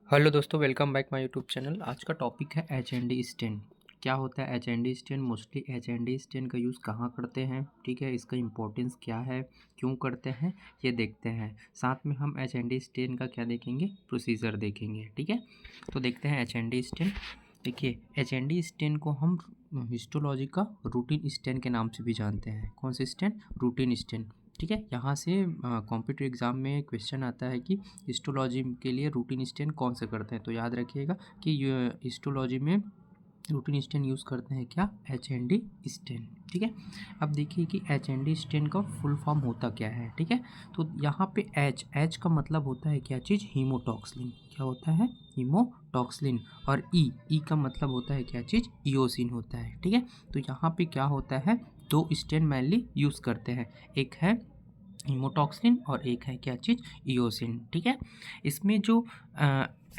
Hello दोस्तों, welcome back my YouTube channel. आज का टॉपिक है एच.एन.डी. स्टेन। क्या होता है एच.एन.डी. स्टेन? मोस्टली एच.एन.डी. स्टेन का यूज़ कहाँ करते हैं, ठीक है, इसका इंपॉर्टेंस क्या है, क्यों करते हैं, ये देखते हैं। साथ में हम एच.एन.डी. स्टेन का क्या देखेंगे, प्रोसीजर देखेंगे, ठीक है। तो देखते हैं एच.एन.डी. स्टेन। देखिए, एच.एन.डी. स्टेन को हम हिस्टोलॉजी का रूटीन स्टेन के नाम से भी जानते हैं। कौन से स्टेन? रूटीन स्टेन, ठीक है। यहाँ से कॉम्पिटिटिव एग्जाम में क्वेश्चन आता है कि हिस्टोलॉजी के लिए रूटीन स्टेन कौन से करते हैं। तो याद रखिएगा कि हिस्टोलॉजी में रूटीन स्टेन यूज़ करते हैं क्या? एच.एन.डी. स्टेन, ठीक है। अब देखिए कि एच.एन.डी. स्टेन का फुल फॉर्म होता क्या है, ठीक है। तो यहाँ पे एच का मतलब होता है क्या चीज़? हीमोटॉक्सिलिन। क्या होता है? हीमोटॉक्सिलिन। और ई का मतलब होता है क्या चीज़? इयोसिन होता है, ठीक है। तो यहाँ पे क्या होता है, दो स्टेन मेनली यूज़ करते हैं। एक है हीमोटॉक्सिन और एक है क्या चीज़? इयोसिन, ठीक है। इसमें जो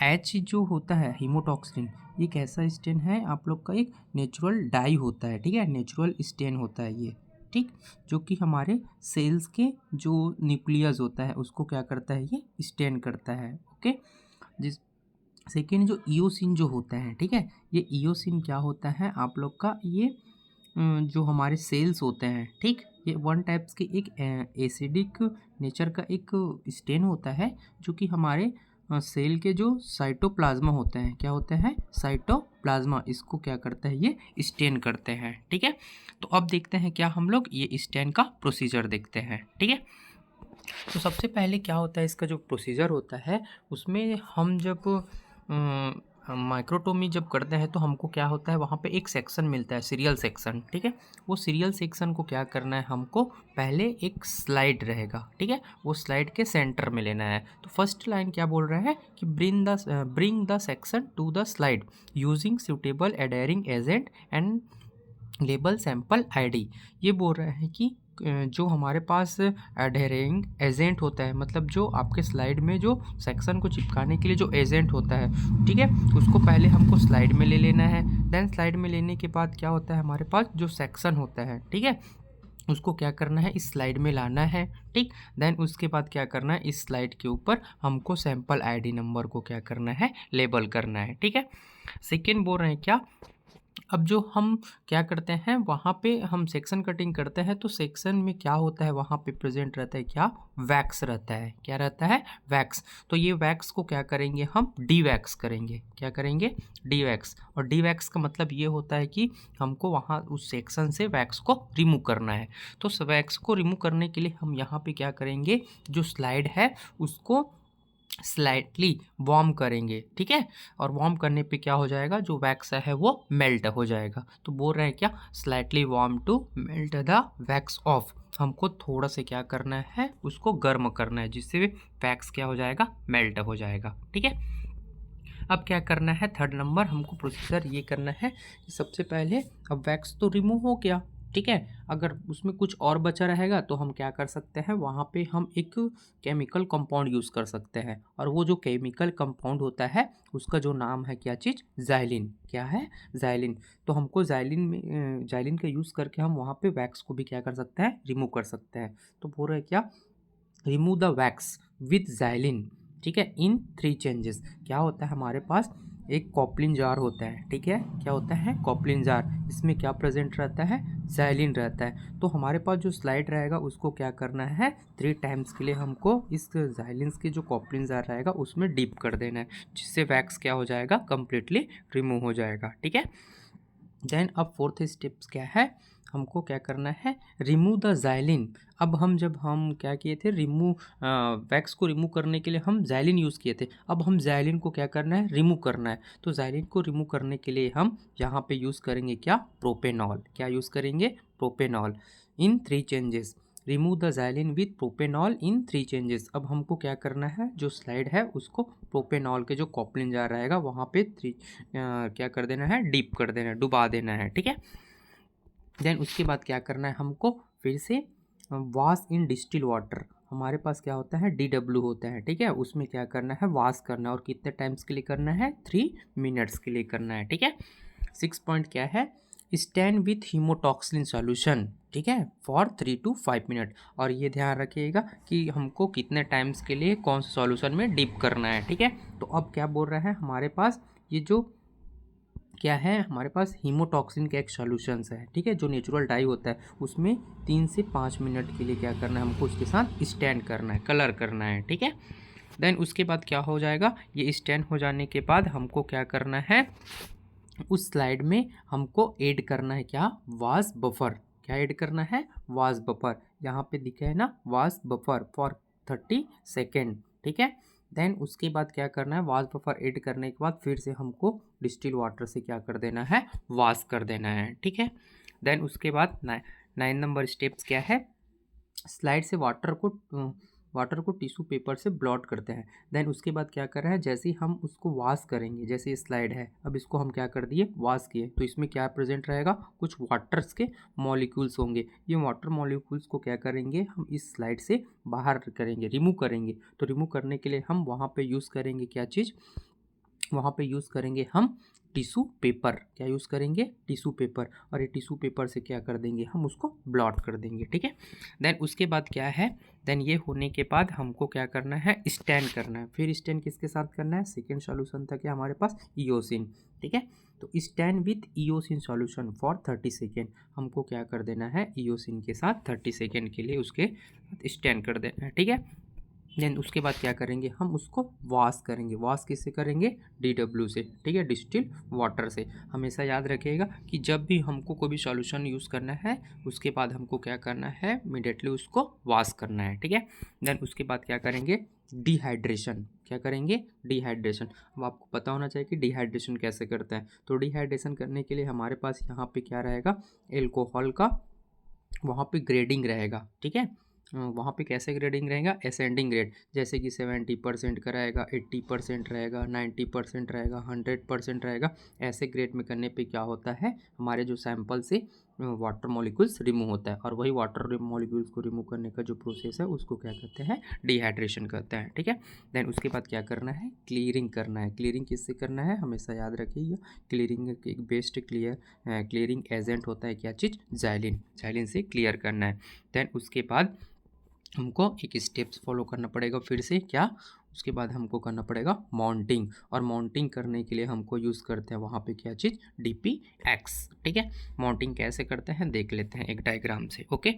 एच जो होता है हीमोटॉक्सिन, ये कैसा स्टेन है? आप लोग का एक नेचुरल डाई होता है, ठीक है, नेचुरल स्टेन होता है ये, ठीक। जो कि हमारे सेल्स के जो न्यूक्लियस होता है उसको क्या करता है, ये स्टेन करता है, ओके। जिस सेकेंड जो इयोसिन जो होता है, ठीक है, ये इयोसिन क्या होता है आप लोग का, ये जो हमारे सेल्स होते हैं, ठीक, ये वन टाइप्स के एक एसिडिक नेचर का एक स्टेन होता है जो कि हमारे सेल के जो साइटोप्लाज्मा होते हैं, क्या होते हैं? साइटोप्लाज्मा, इसको क्या करता है, ये स्टेन करते हैं, ठीक है। तो अब देखते हैं क्या हम लोग ये स्टेन का प्रोसीजर देखते हैं, ठीक है। तो सबसे पहले क्या होता है, इसका जो प्रोसीजर होता है उसमें हम जब माइक्रोटोमी जब करते हैं तो हमको क्या होता है, वहाँ पे एक सेक्शन मिलता है, सीरियल सेक्शन, ठीक है। वो सीरियल सेक्शन को क्या करना है, हमको पहले एक स्लाइड रहेगा, ठीक है, वो स्लाइड के सेंटर में लेना है। तो फर्स्ट लाइन क्या बोल रहा है कि bring the section two the slide using suitable aiding agent and label sample ID. ये बोल रहा है कि जो हमारे पास एडहेरिंग एजेंट होता है, मतलब जो आपके स्लाइड में जो सेक्शन को चिपकाने के लिए जो एजेंट होता है, ठीक है, उसको पहले हमको स्लाइड में ले लेना है। देन स्लाइड में लेने के बाद क्या होता है, हमारे पास जो सेक्शन होता है, ठीक है, उसको क्या करना है, इस स्लाइड में लाना है, ठीक। देन उसके बाद क्या करना है, इस स्लाइड के ऊपर हमको सैंपल आईडी नंबर को क्या करना है, लेबल करना है, ठीक है। सेकेंड बोल रहे हैं क्या, अब जो हम क्या करते हैं, वहाँ पे हम सेक्शन कटिंग करते हैं तो सेक्शन में क्या होता है, वहाँ पे प्रेजेंट रहता है क्या? वैक्स रहता है। क्या रहता है? वैक्स। तो ये वैक्स को क्या करेंगे, हम डी वैक्स करेंगे। क्या करेंगे? D wax. और डी वैक्स का मतलब ये होता है कि हमको वहाँ उस सेक्शन से वैक्स को रिमूव करना है। तो वैक्स को रिमूव करने के लिए हम यहाँ पे क्या करेंगे, जो स्लाइड है उसको स्लाइटली वार्म करेंगे, ठीक है। और वार्म करने पे क्या हो जाएगा, जो वैक्स है वो मेल्ट हो जाएगा। तो बोल रहे हैं क्या, slightly warm to melt the wax off. हमको थोड़ा सा क्या करना है, उसको गर्म करना है, जिससे वैक्स क्या हो जाएगा, मेल्ट हो जाएगा, ठीक है। अब क्या करना है, थर्ड नंबर हमको प्रोसीजर ये करना है कि सबसे पहले अब वैक्स तो रिमूव हो गया, ठीक है। अगर उसमें कुछ और बचा रहेगा तो हम क्या कर सकते हैं, वहाँ पे हम एक केमिकल कंपाउंड यूज़ कर सकते हैं। और वो जो केमिकल कंपाउंड होता है उसका जो नाम है क्या चीज़, ज़ाइलिन। क्या है? ज़ाइलिन। तो हमको ज़ाइलिन का यूज़ करके हम वहाँ पे वैक्स को भी क्या कर सकते हैं, रिमूव कर सकते हैं। तो बोल रहे हैं क्या, remove the wax with xylene, ठीक है, इन 3 चेंजेस। क्या होता है, हमारे पास एक कॉपलिन जार होता है, ठीक है। क्या होता है? कॉपलिन जार। इसमें क्या प्रेजेंट रहता है, ज़ाइलिन रहता है। तो हमारे पास जो स्लाइड रहेगा उसको क्या करना है, 3 टाइम्स के लिए हमको इस ज़ाइलिन के जो कॉपलिन जार रहेगा उसमें डिप कर देना है, जिससे वैक्स क्या हो जाएगा, कंप्लीटली रिमूव हो जाएगा, ठीक है। देन अब फोर्थ स्टेप्स क्या है, हमको क्या करना है, रिमूव द ज़ाइलिन। अब जब हम क्या किए थे, वैक्स को रिमूव करने के लिए हम ज़ाइलिन यूज़ किए थे। अब हम ज़ाइलिन को क्या करना है, रिमूव करना है। तो ज़ाइलिन को रिमूव करने के लिए हम यहाँ पे यूज़ करेंगे क्या, प्रोपेनॉल। क्या यूज़ करेंगे? Propanol in 3 changes. Remove the xylene with propanol in 3 changes. अब हमको क्या करना है, जो स्लाइड है उसको प्रोपेनॉल के जो कॉपलिन जार रहेगा वहाँ पे क्या कर देना है, डीप कर देना है, डुबा देना है, ठीक है। देन उसके बाद क्या करना है, हमको फिर से वॉश इन डिस्टिल वाटर। हमारे पास क्या होता है, DW होता है, ठीक है, उसमें क्या करना है, वॉश करना है। और कितने टाइम्स के लिए करना है, 3 मिनट्स के लिए करना है, ठीक है। 6 पॉइंट क्या है, स्टैंड विथ हीमोटॉक्सिन सॉल्यूशन, ठीक है, फॉर 3 to 5 मिनट। और ये ध्यान रखिएगा कि हमको कितने टाइम्स के लिए कौन से सॉल्यूशन में डिप करना है, ठीक है। तो अब क्या बोल रहा है हमारे पास, ये जो क्या है हमारे पास हीमोटॉक्सिन का एक सॉल्यूशंस है, ठीक है, जो नेचुरल डाई होता है उसमें 3 से 5 मिनट के लिए क्या करना है हमको उसके साथ स्टैंड करना है, कलर करना है, ठीक है। देन उसके बाद क्या हो जाएगा, ये स्टैंड हो जाने के बाद हमको क्या करना है, उस स्लाइड में हमको ऐड करना है क्या, वाश बफर। क्या ऐड करना है, वाश बफर। यहाँ पे दिखा है ना, वाश बफर फॉर 30 सेकेंड, ठीक है। देन उसके बाद क्या करना है, वाश बफर ऐड करने के बाद फिर से हमको डिस्टिल वाटर से क्या कर देना है, वॉश कर देना है, ठीक है। देन उसके बाद 9 नंबर स्टेप्स क्या है, स्लाइड से वाटर को टिश्यू पेपर से ब्लॉट करते हैं। देन उसके बाद क्या कर रहा है, जैसे ही हम उसको वॉश करेंगे, जैसे ये स्लाइड है, अब इसको हम क्या कर दिए, वॉश किए, तो इसमें क्या प्रेजेंट रहेगा, कुछ वाटर्स के मॉलिक्यूल्स होंगे। ये वाटर मॉलिक्यूल्स को क्या करेंगे, हम इस स्लाइड से बाहर करेंगे, रिमूव करेंगे। तो रिमूव करने के लिए हम वहाँ पे यूज़ करेंगे क्या चीज़, वहाँ पे यूज़ करेंगे हम टिश्यू पेपर। क्या यूज़ करेंगे, टिश्यू पेपर। और ये टिश्यू पेपर से क्या कर देंगे, हम उसको ब्लॉट कर देंगे, ठीक है। देन उसके बाद क्या है, देन ये होने के बाद हमको क्या करना है, स्टैंड करना है। फिर स्टैंड किसके साथ करना है, सेकेंड सॉल्यूशन था क्या हमारे पास, ईओसिन, ठीक है। तो stand with eosin solution for 30 second, हमको क्या कर देना है, ईओसिन के साथ 30 सेकेंड के लिए उसके स्टैंड कर देना है, ठीक है। देन उसके बाद क्या करेंगे, हम उसको वॉश करेंगे। वॉश किससे करेंगे, DW से, ठीक है, डिस्टिल वाटर से। हमेशा याद रखिएगा कि जब भी हमको कोई भी सॉल्यूशन यूज़ करना है उसके बाद हमको क्या करना है, इमीडिएटली उसको वॉश करना है, ठीक है। देन उसके बाद क्या करेंगे, डिहाइड्रेशन। क्या करेंगे, डिहाइड्रेशन। अब आपको पता होना चाहिए कि डिहाइड्रेशन कैसे करते हैं। तो डिहाइड्रेशन करने के लिए हमारे पास यहाँ पे क्या रहेगा, एल्कोहल का वहाँ पे ग्रेडिंग रहेगा, ठीक है। वहाँ पे कैसे ग्रेडिंग रहेगा, असेंडिंग ग्रेड, जैसे कि 70% का रहेगा, 80% रहेगा, 90% रहेगा, 100% रहेगा। ऐसे ग्रेड में करने पे क्या होता है, हमारे जो सैंपल से वाटर मॉलिक्यूल्स रिमूव होता है। और वही वाटर मॉलिक्यूल्स को रिमूव करने का जो प्रोसेस है उसको क्या कहते हैं, डिहाइड्रेशन कहते हैं, ठीक है। देन उसके बाद क्या करना है, क्लियरिंग करना है। क्लियरिंग किससे करना है, हमेशा याद रखिए, क्लियरिंग एक बेस्ट क्लियरिंग एजेंट होता है क्या चीज़, जाइलिन। जाइलिन से क्लियर करना है। देन उसके बाद हमको एक स्टेप्स फॉलो करना पड़ेगा, फिर से क्या, उसके बाद हमको करना पड़ेगा माउंटिंग। और माउंटिंग करने के लिए हमको यूज़ करते हैं वहाँ पे क्या चीज़, DPX, ठीक है। माउंटिंग कैसे करते हैं देख लेते हैं एक डायग्राम से, ओके।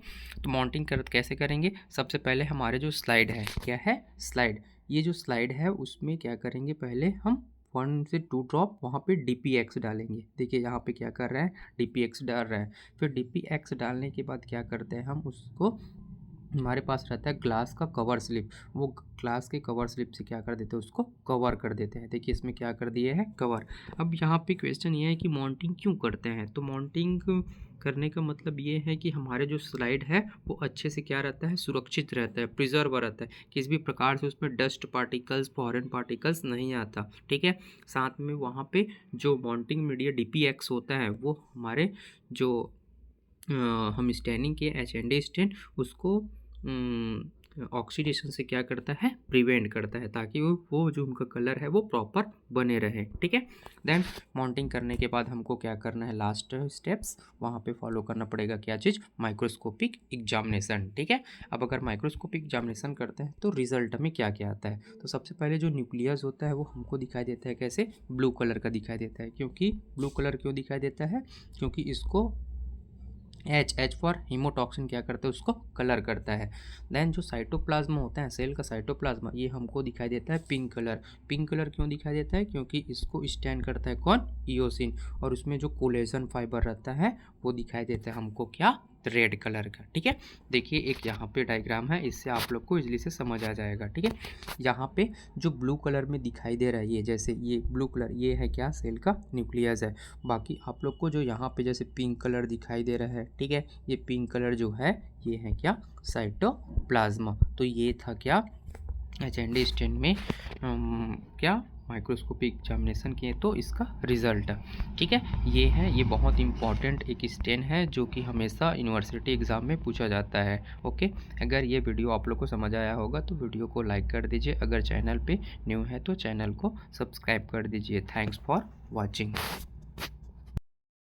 तो माउंटिंग कैसे करेंगे, सबसे पहले हमारे जो स्लाइड है, क्या है, स्लाइड, ये जो स्लाइड है उसमें क्या करेंगे, पहले हम 1 से 2 ड्रॉप वहाँ पे DPX डालेंगे। देखिए यहाँ पे क्या कर रहा है, DPX डाल रहा है। फिर DPX डालने के बाद क्या करते हैं, हम उसको, हमारे पास रहता है ग्लास का कवर स्लिप, वो ग्लास के कवर स्लिप से क्या कर देते हैं, उसको कवर कर देते हैं। देखिए इसमें क्या कर दिए हैं, कवर। अब यहाँ पे क्वेश्चन ये है कि माउंटिंग क्यों करते हैं। तो माउंटिंग करने का मतलब ये है कि हमारे जो स्लाइड है वो अच्छे से क्या रहता है, सुरक्षित रहता है, प्रिजर्व रहता है, किसी भी प्रकार से उसमें डस्ट पार्टिकल्स, फॉरेन पार्टिकल्स नहीं आता, ठीक है। साथ में वहाँ पे जो माउंटिंग मीडिया DPX होता है वो हमारे जो हम स्टैनिंग के HND स्टैंड उसको ऑक्सीडेशन से क्या करता है, प्रिवेंट करता है, ताकि वो जो उनका कलर है वो प्रॉपर बने रहे, ठीक है। देन माउंटिंग करने के बाद हमको क्या करना है, लास्ट स्टेप्स वहाँ पे फॉलो करना पड़ेगा क्या चीज़, माइक्रोस्कोपिक एग्जामिनेशन, ठीक है। अब अगर माइक्रोस्कोपिक एग्जामिनेशन करते हैं तो रिजल्ट में क्या क्या आता है। तो सबसे पहले जो न्यूक्लियस होता है वो हमको दिखाई देता है कैसे, ब्लू कलर का दिखाई देता है। क्योंकि ब्लू कलर क्यों दिखाई देता है, क्योंकि इसको H फॉर हीमोटॉक्सिन क्या करता है, उसको कलर करता है। देन जो साइटोप्लाज्मा होता है, सेल का साइटोप्लाज्मा, ये हमको दिखाई देता है पिंक कलर। पिंक कलर क्यों दिखाई देता है, क्योंकि इसको स्टैंड करता है कौन, ईओसिन। और उसमें जो कोलेजन फाइबर रहता है वो दिखाई देता है हमको क्या, रेड कलर का, ठीक है। देखिए एक यहाँ पे डायग्राम है, इससे आप लोग को इजली से समझ आ जाएगा, ठीक है। यहाँ पे जो ब्लू कलर में दिखाई दे रहा है, ये जैसे ये ब्लू कलर, ये है क्या, सेल का न्यूक्लियस है। बाकी आप लोग को जो यहाँ पे जैसे पिंक कलर दिखाई दे रहा है, ठीक है, ये पिंक कलर जो है ये है क्या, साइटोप्लाज्मा। तो ये था क्या, HND स्टैंड में क्या माइक्रोस्कोपिक एग्जामिनेशन किए तो इसका रिजल्ट, ठीक है। ये है, ये बहुत इंपॉर्टेंट एक स्टैंड है जो कि हमेशा यूनिवर्सिटी एग्ज़ाम में पूछा जाता है, ओके। अगर ये वीडियो आप लोग को समझ आया होगा तो वीडियो को लाइक कर दीजिए, अगर चैनल पे न्यू है तो चैनल को सब्सक्राइब कर दीजिए। Thanks for watching.